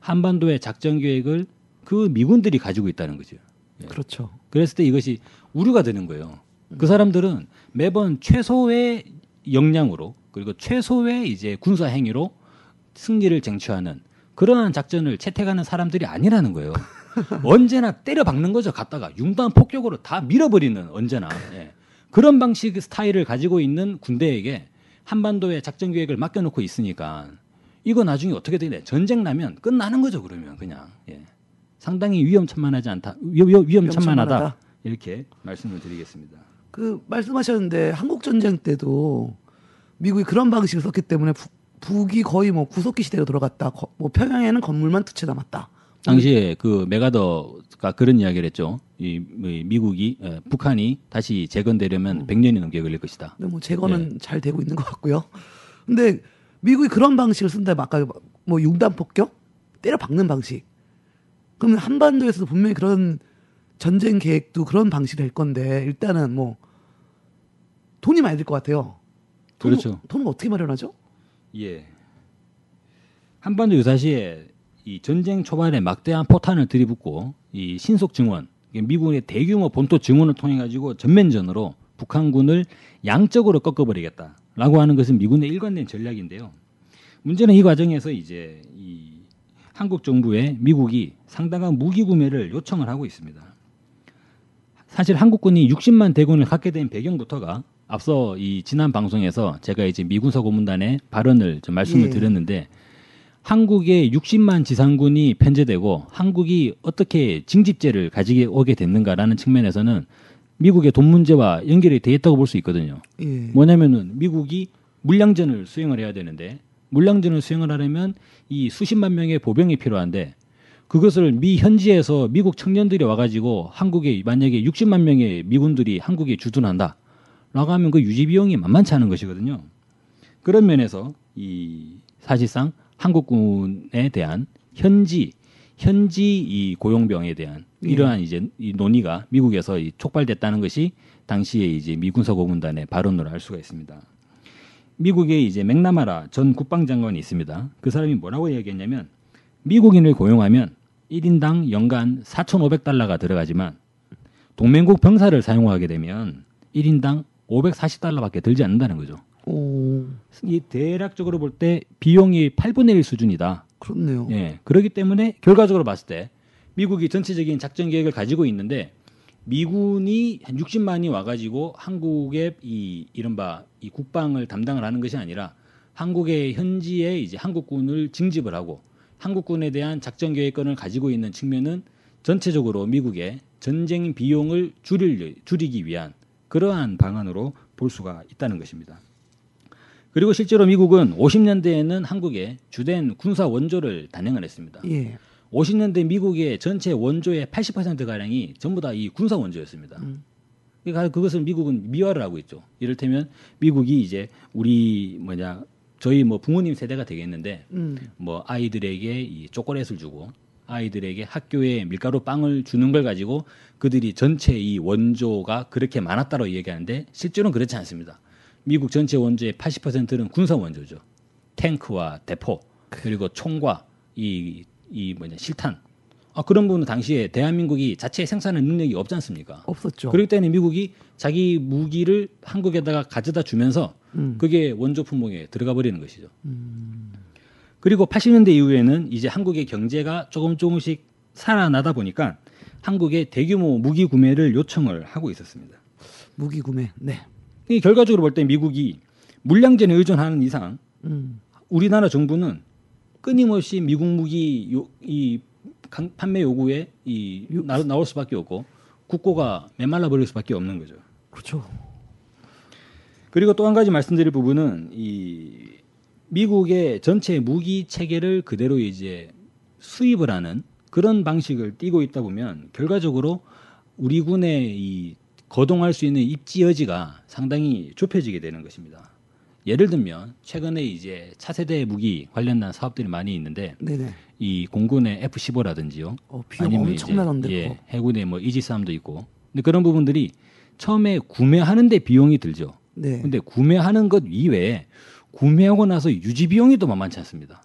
한반도의 작전 계획을 그 미군들이 가지고 있다는 거죠. 예. 그렇죠. 그랬을 때 이것이 우려가 되는 거예요. 그 사람들은 매번 최소의 역량으로 그리고 최소의 이제 군사 행위로 승리를 쟁취하는 그러한 작전을 채택하는 사람들이 아니라는 거예요. 언제나 때려 박는 거죠. 갔다가 융단 폭격으로 다 밀어버리는 언제나 그런 방식 스타일을 가지고 있는 군대에게 한반도의 작전 계획을 맡겨놓고 있으니까 이거 나중에 어떻게 되냐? 전쟁 나면 끝나는 거죠. 그러면 그냥 상당히 위험천만하다 이렇게 말씀을 드리겠습니다. 그 말씀하셨는데 한국 전쟁 때도 미국이 그런 방식을 썼기 때문에 북이 거의 뭐 구석기 시대로 들어갔다. 뭐 평양에는 건물만 두 채 남았다. 당시에 그 메가더가 그런 이야기를 했죠. 북한이 다시 재건되려면 100년이 넘게 걸릴 것이다. 근데 뭐 재건은 잘 되고 있는 것 같고요. 근데 미국이 그런 방식을 쓴다면 아까 뭐 융단 폭격, 때려 박는 방식. 그러면 한반도에서도 분명히 그런 전쟁 계획도 그런 방식을 할 건데 일단은 뭐 돈이 많이 들 것 같아요. 그렇죠. 돈은 어떻게 마련하죠? 예. 한반도 유사시에 이 전쟁 초반에 막대한 포탄을 들이붓고 이 신속 증원, 미군의 대규모 본토 증원을 통해 가지고 전면전으로 북한군을 양적으로 꺾어버리겠다라고 하는 것은 미군의 일관된 전략인데요. 문제는 이 과정에서 이제 이 한국 정부에 미국이 상당한 무기 구매를 요청을 하고 있습니다. 사실 한국군이 60만 대군을 갖게 된 배경부터가 앞서 이 지난 방송에서 제가 이제 미군사 고문단의 발언을 좀 말씀을 드렸는데 한국에 60만 지상군이 편제되고 한국이 어떻게 징집제를 가지게 오게 됐는가라는 측면에서는 미국의 돈 문제와 연결이 돼 있다고 볼 수 있거든요. 뭐냐면은 미국이 물량전을 수행을 해야 되는데 물량전을 수행을 하려면 이 수십만 명의 보병이 필요한데 그것을 미 현지에서 미국 청년들이 와가지고 한국에 만약에 60만 명의 미군들이 한국에 주둔한다. 라고 하면 그 유지 비용이 만만치 않은 것이거든요. 그런 면에서 이 사실상 한국군에 대한 현지 이 고용병에 대한 이러한 이제 이 논의가 미국에서 이 촉발됐다는 것이 당시에 이제 미 군사고문단의 발언으로 알 수가 있습니다. 미국의 이제 맥나마라 전 국방장관이 있습니다. 그 사람이 뭐라고 이야기했냐면 미국인을 고용하면 1인당 연간 4,500달러가 들어가지만 동맹국 병사를 사용하게 되면 1인당 540달러밖에 들지 않는다는 거죠. 오, 이 대략적으로 볼 때 비용이 8분의 1 수준이다. 그렇네요. 예. 그렇기 때문에 결과적으로 봤을 때 미국이 전체적인 작전 계획을 가지고 있는데 미군이 한 60만이 와가지고 한국의 이 이른바 이 국방을 담당을 하는 것이 아니라 한국의 현지에 이제 한국군을 징집을 하고 한국군에 대한 작전 계획권을 가지고 있는 측면은 전체적으로 미국의 전쟁 비용을 줄이기 위한 그러한 방안으로 볼 수가 있다는 것입니다. 그리고 실제로 미국은 50년대에는 한국에 주된 군사 원조를 단행을 했습니다. 예. 50년대 미국의 전체 원조의 80%가량이 전부 다 이 군사 원조였습니다. 그러니까 그것을 미국은 미화를 하고 있죠. 이를테면 미국이 이제 저희 부모님 세대가 되겠는데 뭐 아이들에게 이 초콜릿을 주고 아이들에게 학교에 밀가루 빵을 주는 걸 가지고 그들이 전체 이 원조가 그렇게 많았다고 얘기하는데 실제로는 그렇지 않습니다. 미국 전체 원조의 80%는 군사 원조죠. 탱크와 대포 그리고 총과 실탄. 그런 부분은 당시에 대한민국이 자체 생산할 능력이 없지 않습니까? 없었죠. 그렇기 때문에 미국이 자기 무기를 한국에다가 가져다 주면서 그게 원조 품목에 들어가 버리는 것이죠. 그리고 80년대 이후에는 이제 한국의 경제가 조금씩 살아나다 보니까 한국의 대규모 무기 구매를 요청을 하고 있었습니다. 무기 구매. 네. 이 결과적으로 볼 때 미국이 물량전에 의존하는 이상 우리나라 정부는 끊임없이 미국 무기 판매 요구에 나올 수밖에 없고 국고가 메말라 버릴 수밖에 없는 거죠. 그렇죠. 그리고 또 한 가지 말씀드릴 부분은 이 미국의 전체 무기 체계를 그대로 이제 수입을 하는 그런 방식을 띠고 있다 보면 결과적으로 우리 군의 이 거동할 수 있는 입지 여지가 상당히 좁혀지게 되는 것입니다. 예를 들면 최근에 이제 차세대 무기 관련된 사업들이 많이 있는데 네네. 이 공군의 F-15라든지요. 비용 엄청나던데. 해군의 이지스함도 있고. 근데 그런 부분들이 처음에 구매하는데 비용이 들죠. 네. 근데 구매하는 것 이외에 구매하고 나서 유지 비용이 또 만만치 않습니다.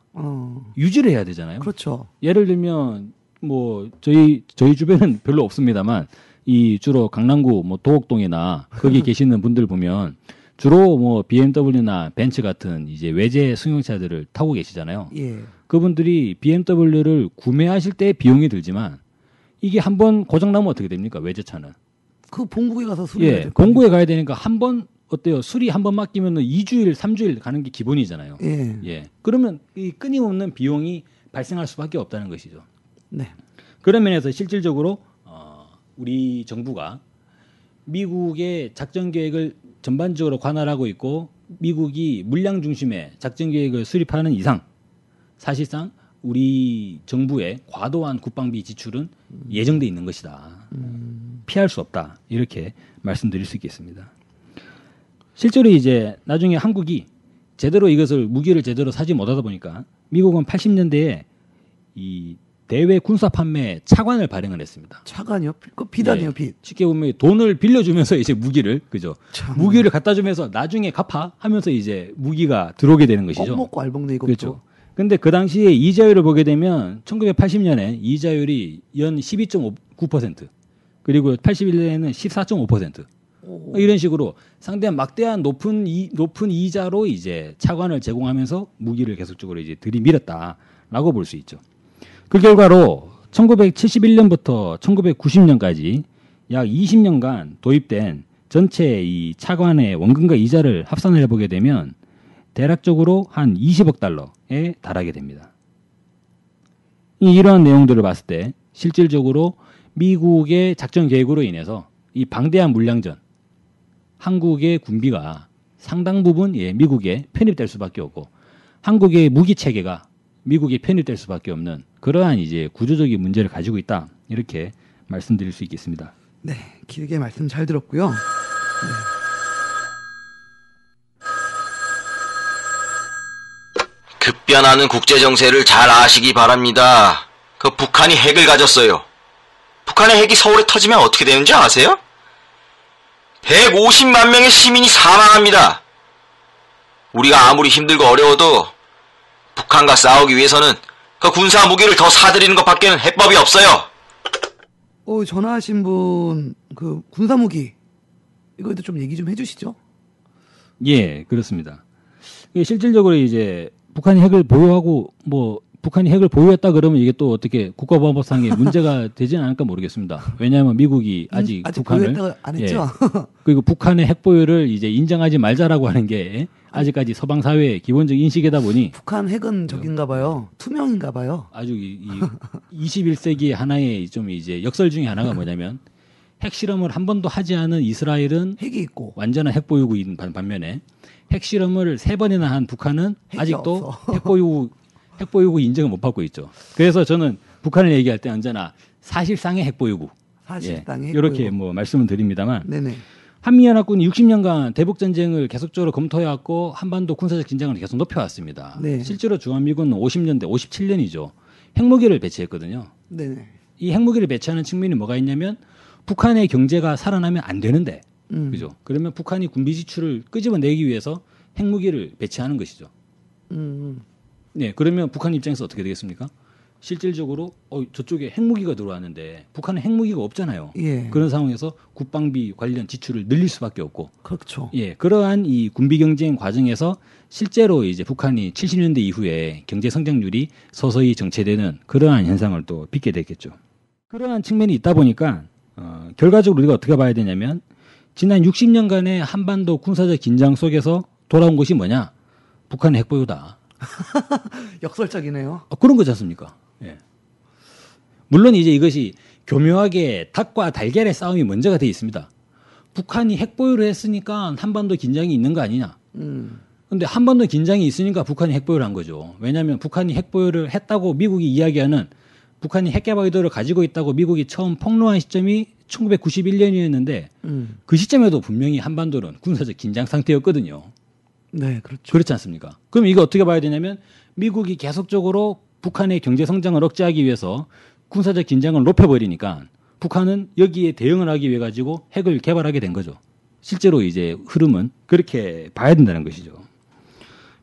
유지를 해야 되잖아요. 그렇죠. 예를 들면 저희 주변은 별로 없습니다만 이 주로 강남구 도곡동이나 거기 계시는 분들 보면 주로 BMW나 벤츠 같은 이제 외제 승용차들을 타고 계시잖아요. 예. 그분들이 BMW를 구매하실 때 비용이 들지만 이게 한번 고장 나면 어떻게 됩니까? 외제차는. 그 본국에 가서 수리해야 될 본국에 가야 되니까 한번 어때요? 수리 한번 맡기면은 2주일, 3주일 가는 게 기본이잖아요. 예. 그러면 이 끊임없는 비용이 발생할 수밖에 없다는 것이죠. 네. 그런 면에서 실질적으로 우리 정부가 미국의 작전 계획을 전반적으로 관할하고 있고 미국이 물량 중심의 작전 계획을 수립하는 이상 사실상 우리 정부의 과도한 국방비 지출은 예정돼 있는 것이다. 피할 수 없다. 이렇게 말씀드릴 수 있겠습니다. 실제로 이제 나중에 한국이 제대로 무기를 제대로 사지 못하다 보니까 미국은 80년대에 이 대외 군사 판매 차관을 발행을 했습니다. 차관이요? 그 비단이요, 빚. 쉽게 보면 돈을 빌려주면서 이제 무기를 참. 무기를 갖다 주면서 나중에 갚아 하면서 이제 무기가 들어오게 되는 것이죠. 껌 먹고 알먹네 이것도. 그렇죠. 근데 그 당시에 이자율을 보게 되면 1980년에 이자율이 연 12.9% 그리고 81년에는 14.5%. 이런 식으로 상당히 막대한 높은 이자로 이제 차관을 제공하면서 무기를 계속적으로 이제 들이밀었다라고 볼 수 있죠. 그 결과로 1971년부터 1990년까지 약 20년간 도입된 전체 이 차관의 원금과 이자를 합산을 해보게 되면 대략적으로 한 20억 달러에 달하게 됩니다. 이러한 내용들을 봤을 때 실질적으로 미국의 작전 계획으로 인해서 이 방대한 물량전, 한국의 군비가 상당 부분 미국에 편입될 수밖에 없고 한국의 무기 체계가 미국에 편입될 수밖에 없는 그러한 이제 구조적인 문제를 가지고 있다. 이렇게 말씀드릴 수 있겠습니다. 네, 길게 말씀 잘 들었고요. 네. 급변하는 국제 정세를 잘 아시기 바랍니다. 그 북한이 핵을 가졌어요. 북한의 핵이 서울에 터지면 어떻게 되는지 아세요? 150만 명의 시민이 사망합니다. 우리가 아무리 힘들고 어려워도 북한과 싸우기 위해서는 그 군사 무기를 더 사들이는 것밖에는 해법이 없어요. 전화하신 분 그 군사 무기 이거에도 좀 얘기 좀 해주시죠. 예, 그렇습니다. 실질적으로 이제 북한이 핵을 보유하고 북한이 핵을 보유했다 그러면 이게 또 어떻게 국가보안법상의 문제가 되지는 않을까 모르겠습니다. 왜냐하면 미국이 아직 북한을 보유했다고 안 했죠. 그리고 북한의 핵 보유를 이제 인정하지 말자라고 하는 게 아직까지 서방 사회의 기본적 인식이다 보니 북한 핵은 저긴가 봐요. 투명인가 봐요. 아주 이 21세기의 하나의 좀 이제 역설 중에 하나가 뭐냐면 핵 실험을 한 번도 하지 않은 이스라엘은 핵이 있고 완전한 핵 보유국인 반면에 핵 실험을 3번이나 한 북한은 아직도 핵 보유국 인정을 못 받고 있죠. 그래서 저는 북한을 얘기할 때 언제나 사실상의 핵 보유국. 사실상의 핵 이렇게 보유국. 뭐 말씀을 드립니다만 네네. 한미연합군이 60년간 대북 전쟁을 계속적으로 검토해왔고 한반도 군사적 긴장을 계속 높여왔습니다. 네. 실제로 주한미군은 50년대, 57년이죠. 핵무기를 배치했거든요. 네네. 이 핵무기를 배치하는 측면이 뭐가 있냐면 북한의 경제가 살아나면 안 되는데, 그죠? 그러면 북한이 군비 지출을 끄집어내기 위해서 핵무기를 배치하는 것이죠. 네, 그러면 북한 입장에서 어떻게 되겠습니까? 실질적으로 저쪽에 핵무기가 들어왔는데 북한은 핵무기가 없잖아요. 예. 그런 상황에서 국방비 관련 지출을 늘릴 수밖에 없고. 그렇죠. 예, 그러한 이 군비 경쟁 과정에서 실제로 이제 북한이 70년대 이후에 경제 성장률이 서서히 정체되는 그러한 현상을 또 빚게 됐겠죠. 그러한 측면이 있다 보니까 결과적으로 우리가 어떻게 봐야 되냐면 지난 60년간의 한반도 군사적 긴장 속에서 돌아온 것이 뭐냐? 북한의 핵보유다. 역설적이네요. 그런 거지 않습니까? 예. 물론 이제 이것이 교묘하게 닭과 달걀의 싸움이 먼저가 돼 있습니다. 북한이 핵보유를 했으니까 한반도 긴장이 있는 거 아니냐? 근데 한반도 긴장이 있으니까 북한이 핵보유를 한 거죠. 왜냐하면 북한이 핵보유를 했다고 미국이 이야기하는 북한이 핵개발 의도를 가지고 있다고 미국이 처음 폭로한 시점이 1991년이었는데 그 시점에도 분명히 한반도는 군사적 긴장 상태였거든요. 네, 그렇죠. 그렇지 않습니까? 그럼 이거 어떻게 봐야 되냐면 미국이 계속적으로 북한의 경제 성장을 억제하기 위해서 군사적 긴장을 높여버리니까 북한은 여기에 대응을 하기 위해 가지고 핵을 개발하게 된 거죠. 실제로 이제 흐름은 그렇게 봐야 된다는 것이죠.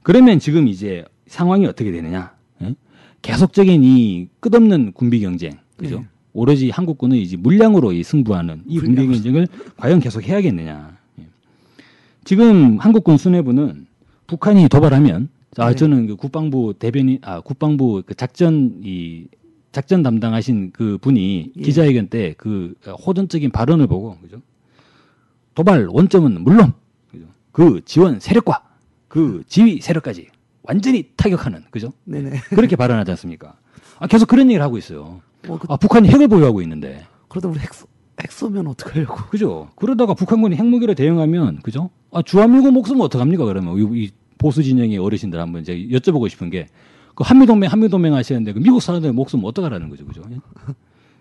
그러면 지금 이제 상황이 어떻게 되느냐? 예? 계속적인 이 끝없는 군비 경쟁, 그죠? 네. 오로지 한국군의 이제 물량으로 이 승부하는 이 군비 경쟁을 과연 계속 해야겠느냐? 예. 지금 한국군 수뇌부는 북한이 도발하면 네. 저는 그 국방부 대변인, 국방부 그 작전 담당하신 그 분이 예. 기자회견 때 그 호전적인 발언을 보고, 그죠? 도발 원점은 물론, 그죠? 그 지원 세력과 그 지휘 세력까지 완전히 타격하는, 그죠? 네네. 그렇게 발언하지 않습니까? 계속 그런 얘기를 하고 있어요. 북한이 핵을 보유하고 있는데. 그러다 우리 핵 쏘면 어떡하려고. 그죠? 그러다가 북한군이 핵무기로 대응하면, 그죠? 주한미군 목숨은 어떡합니까, 그러면? 이 보수 진영의 어르신들 한번 제가 여쭤보고 싶은 게, 그 한미동맹 하시는데, 그 미국 사람들의 목숨은 어떡하라는 거죠, 그죠?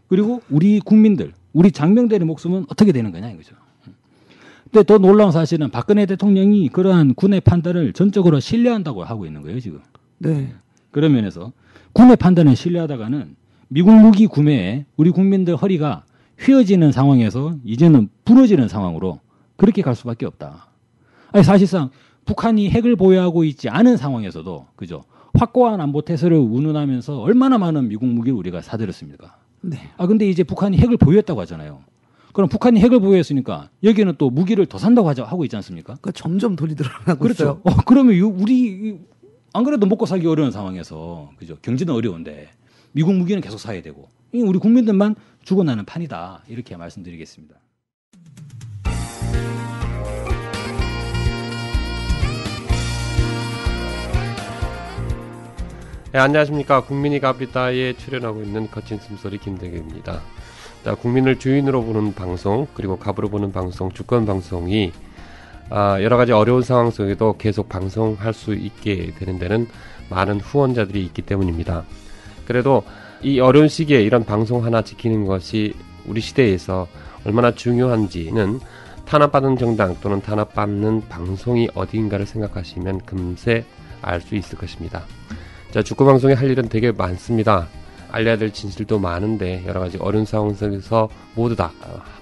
그리고 우리 국민들, 우리 장병들의 목숨은 어떻게 되는 거냐, 이거죠. 근데 더 놀라운 사실은 박근혜 대통령이 그러한 군의 판단을 전적으로 신뢰한다고 하고 있는 거예요, 지금. 네. 그런 면에서 군의 판단을 신뢰하다가는 미국 무기 구매에 우리 국민들 허리가 휘어지는 상황에서 이제는 부러지는 상황으로 그렇게 갈 수밖에 없다. 아니, 사실상 북한이 핵을 보유하고 있지 않은 상황에서도, 그죠? 확고한 안보 태세를 운운하면서 얼마나 많은 미국 무기를 우리가 사들였습니까? 네. 근데 이제 북한이 핵을 보유했다고 하잖아요. 그럼 북한이 핵을 보유했으니까 여기는 또 무기를 더 산다고 하고 있지 않습니까? 그 점점 돈이 늘어나고 그렇죠. 있어요. 그러면 우리 안 그래도 먹고 살기 어려운 상황에서, 그죠? 경제는 어려운데 미국 무기는 계속 사야 되고 우리 국민들만 죽어나는 판이다. 이렇게 말씀드리겠습니다. 네, 안녕하십니까. 국민이 갑이다에 출연하고 있는 거친 숨소리 김대규입니다. 자, 국민을 주인으로 보는 방송, 그리고 갑으로 보는 방송, 주권 방송이 여러 가지 어려운 상황 속에도 계속 방송할 수 있게 되는 데는 많은 후원자들이 있기 때문입니다. 그래도 이 어려운 시기에 이런 방송 하나 지키는 것이 우리 시대에서 얼마나 중요한지는 탄압받은 정당 또는 탄압받는 방송이 어디인가를 생각하시면 금세 알 수 있을 것입니다. 자, 주권방송에 할 일은 되게 많습니다. 알려야 될 진실도 많은데 여러 가지 어려운 상황 속에서 모두 다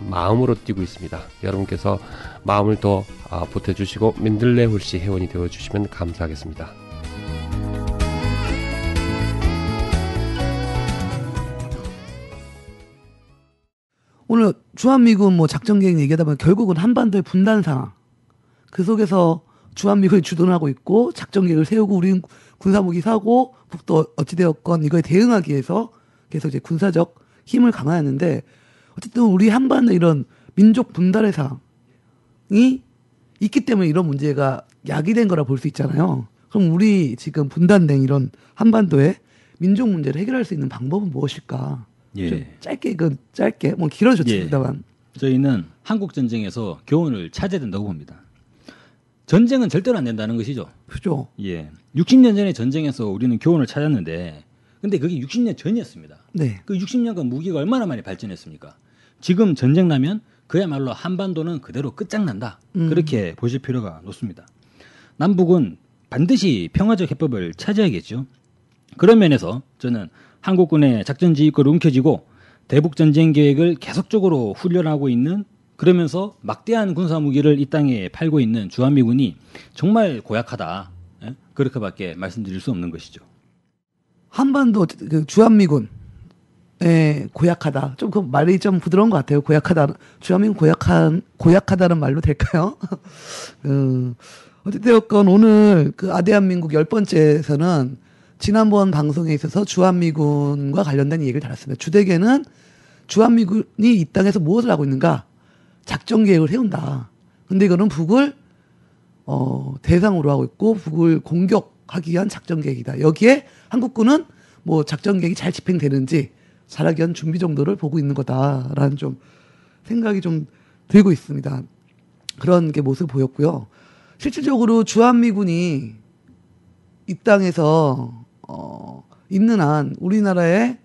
마음으로 뛰고 있습니다. 여러분께서 마음을 더 보태주시고 민들레 홀씨 회원이 되어주시면 감사하겠습니다. 오늘 주한미군 작전 계획 얘기하다 보면 결국은 한반도의 분단 상황. 그 속에서 주한미군이 주둔하고 있고 작전 계획을 세우고 우리는 군사무기 사고 북도 어찌되었건 이거에 대응하기 위해서 계속 이제 군사적 힘을 강화하는데 어쨌든 우리 한반도 이런 민족 분단의 상이 있기 때문에 이런 문제가 야기된 거라 볼 수 있잖아요. 그럼 우리 지금 분단된 이런 한반도의 민족 문제를 해결할 수 있는 방법은 무엇일까? 예. 좀 짧게 뭐 길어도 좋습니다만 저희는 한국 전쟁에서 교훈을 찾아야 된다고 봅니다. 전쟁은 절대로 안 된다는 것이죠. 그죠? 예. 60년 전의 전쟁에서 우리는 교훈을 찾았는데, 근데 그게 60년 전이었습니다. 네. 그 60년간 무기가 얼마나 많이 발전했습니까? 지금 전쟁 나면 그야말로 한반도는 그대로 끝장난다. 그렇게 보실 필요가 높습니다. 남북은 반드시 평화적 해법을 찾아야겠죠. 그런 면에서 저는 한국군의 작전 지휘권을 움켜쥐고 대북 전쟁 계획을 계속적으로 훈련하고 있는, 그러면서 막대한 군사 무기를 이 땅에 팔고 있는 주한미군이 정말 고약하다. 예? 그렇게밖에 말씀드릴 수 없는 것이죠. 한반도 그 주한미군의 고약하다. 좀 그 말이 좀 부드러운 것 같아요. 고약하다. 주한미군 고약하다는 말로 될까요? 어쨌든 오늘 그 아대한민국 10번째에서는 지난번 방송에 있어서 주한미군과 관련된 얘기를 다뤘습니다. 주되게는 주한미군이 이 땅에서 무엇을 하고 있는가? 작전 계획을 세운다. 근데 이거는 북을 대상으로 하고 있고 북을 공격하기 위한 작전 계획이다. 여기에 한국군은 뭐 작전 계획이 잘 집행되는지 잘하기 위한 준비 정도를 보고 있는 거다라는 좀 생각이 좀 들고 있습니다. 그런 게 모습을 보였고요. 실질적으로 주한미군이 이 땅에서 있는 한 우리나라의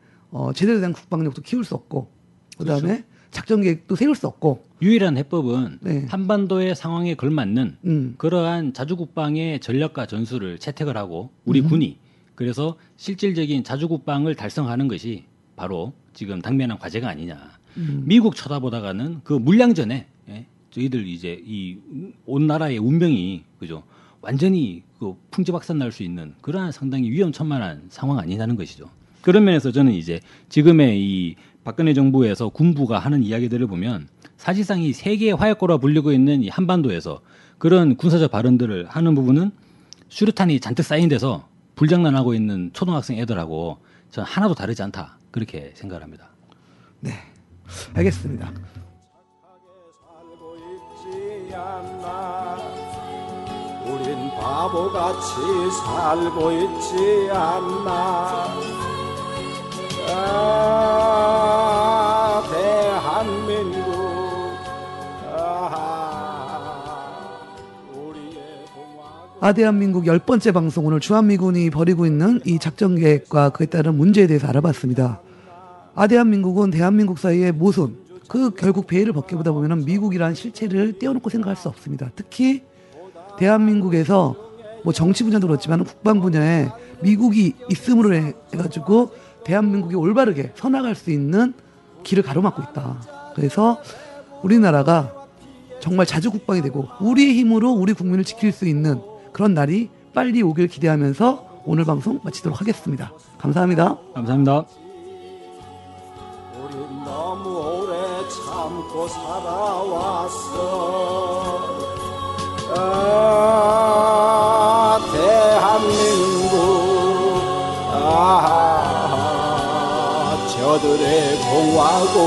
제대로 된 국방력도 키울 수 없고 그다음에 그렇죠. 작전 계획도 세울 수 없고 유일한 해법은 네. 한반도의 상황에 걸맞는 그러한 자주국방의 전략과 전술을 채택을 하고 우리 군이 그래서 실질적인 자주국방을 달성하는 것이 바로 지금 당면한 과제가 아니냐. 미국 쳐다보다가는 그 물량전에 저희들 이제 이 온 나라의 운명이 그죠 완전히 그 풍지박산 날 수 있는 그러한 상당히 위험천만한 상황 아니냐는 것이죠. 그런 면에서 저는 이제 지금의 이 박근혜 정부에서 군부가 하는 이야기들을 보면 사실상 이 세계의 화약고라 불리고 있는 이 한반도에서 그런 군사적 발언들을 하는 부분은 수류탄이 잔뜩 쌓인 데서 불장난하고 있는 초등학생 애들하고 저는 하나도 다르지 않다 그렇게 생각합니다. 네, 알겠습니다. 살고 있지 않나 우린 바보같이 살고 있지 않나 대한민국 우리의 공화국 아대한민국 10번째 방송 오늘 주한미군이 벌이고 있는 이 작전 계획과 그에 따른 문제에 대해서 알아봤습니다. 아대한민국은 대한민국 사이의 모순 그 결국 베일을 벗겨보다 보면 미국이라는 실체를 떼어놓고 생각할 수 없습니다. 특히 대한민국에서 뭐 정치 분야도 그렇지만 국방 분야에 미국이 있음으로 해가지고 대한민국이 올바르게 서나갈 수 있는 길을 가로막고 있다. 그래서 우리나라가 정말 자주국방이 되고 우리의 힘으로 우리 국민을 지킬 수 있는 그런 날이 빨리 오길 기대하면서 오늘 방송 마치도록 하겠습니다. 감사합니다. 감사합니다. 우린 너무 오래 참고 살아왔어 대한민국 저들의 공화국